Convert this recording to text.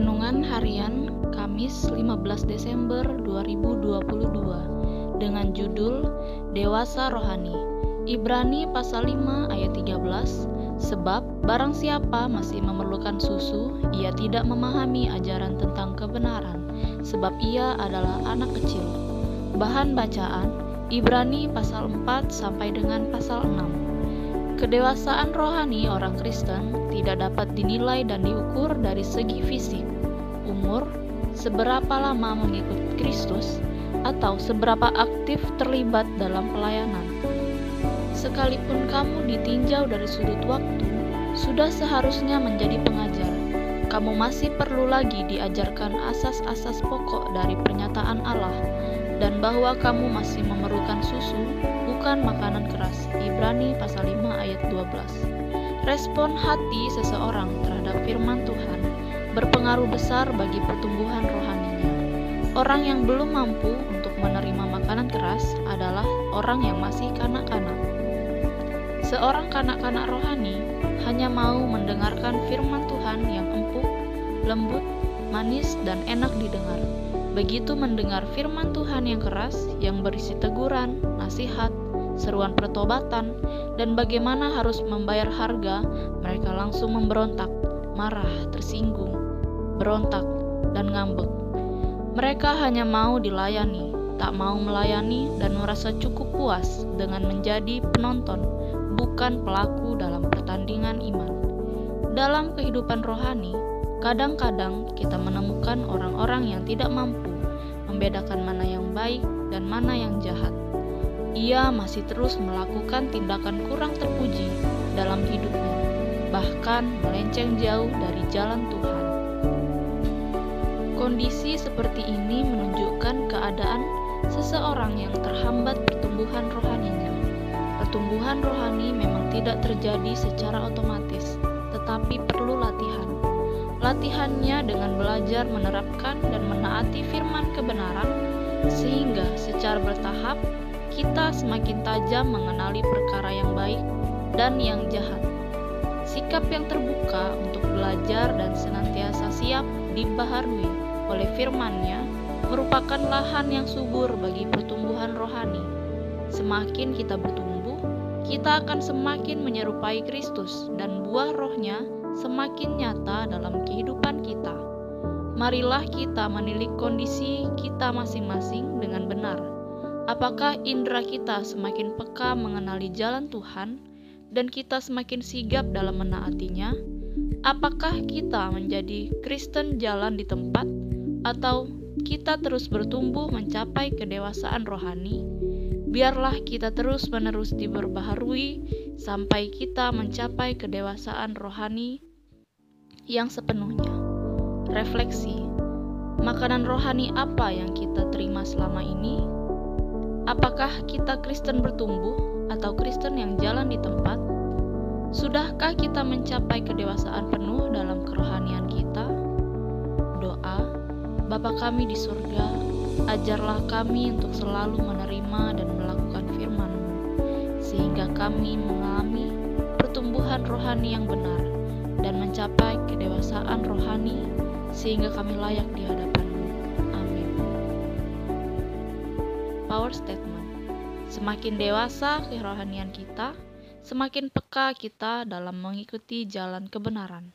Renungan Harian Kamis 15 Desember 2022 dengan judul Dewasa Rohani. Ibrani pasal 5 ayat 13. Sebab barang siapa masih memerlukan susu, ia tidak memahami ajaran tentang kebenaran, sebab ia adalah anak kecil. Bahan bacaan Ibrani pasal 4 sampai dengan pasal 6. Kedewasaan rohani orang Kristen tidak dapat dinilai dan diukur dari segi fisik, umur, seberapa lama mengikut Kristus, atau seberapa aktif terlibat dalam pelayanan. Sekalipun kamu ditinjau dari sudut waktu, sudah seharusnya menjadi pengajar. Kamu masih perlu lagi diajarkan asas-asas pokok dari pernyataan Allah, dan bahwa kamu masih memerlukan susu, bukan makanan keras. Ibrani pasal 5 ayat 12. Respon hati seseorang terhadap firman Tuhan berpengaruh besar bagi pertumbuhan rohaninya. Orang yang belum mampu untuk menerima makanan keras adalah orang yang masih kanak-kanak. Seorang kanak-kanak rohani hanya mau mendengarkan firman Tuhan yang empuk, lembut, manis, dan enak didengar. Begitu mendengar firman Tuhan yang keras, yang berisi teguran, nasihat, seruan pertobatan, dan bagaimana harus membayar harga, mereka langsung memberontak, marah, tersinggung, berontak, dan ngambek. Mereka hanya mau dilayani, tak mau melayani, dan merasa cukup puas dengan menjadi penonton, bukan pelaku dalam pertandingan iman. Dalam kehidupan rohani, kadang-kadang kita menemukan orang-orang yang tidak mampu membedakan mana yang baik dan mana yang jahat. Ia masih terus melakukan tindakan kurang terpuji dalam hidupnya, bahkan melenceng jauh dari jalan Tuhan. Kondisi seperti ini menunjukkan keadaan seseorang yang terhambat pertumbuhan rohaninya. Pertumbuhan rohani memang tidak terjadi secara otomatis, tetapi perlu latihan. Latihannya dengan belajar menerapkan dan menaati firman kebenaran, sehingga secara bertahap kita semakin tajam mengenali perkara yang baik dan yang jahat. Sikap yang terbuka untuk belajar dan senantiasa siap dibaharui oleh firman-Nya merupakan lahan yang subur bagi pertumbuhan rohani. Semakin kita bertumbuh, kita akan semakin menyerupai Kristus dan buah Roh-Nya semakin nyata dalam kehidupan kita. Marilah kita menilik kondisi kita masing-masing dengan benar. Apakah indera kita semakin peka mengenali jalan Tuhan dan kita semakin sigap dalam menaatinya? Apakah kita menjadi Kristen jalan di tempat atau kita terus bertumbuh mencapai kedewasaan rohani? Biarlah kita terus-menerus diperbaharui sampai kita mencapai kedewasaan rohani yang sepenuhnya. Refleksi, makanan rohani apa yang kita terima selama ini? Apakah kita Kristen bertumbuh atau Kristen yang jalan di tempat? Sudahkah kita mencapai kedewasaan penuh dalam kerohanian kita? Doa, Bapa kami di surga, ajarlah kami untuk selalu menerima dan melakukan firman-Mu, sehingga kami mengalami pertumbuhan rohani yang benar dan mencapai kedewasaan rohani, sehingga kami layak di hadapan-Mu. Amin. Power statement. Semakin dewasa kerohanian kita, semakin peka kita dalam mengikuti jalan kebenaran.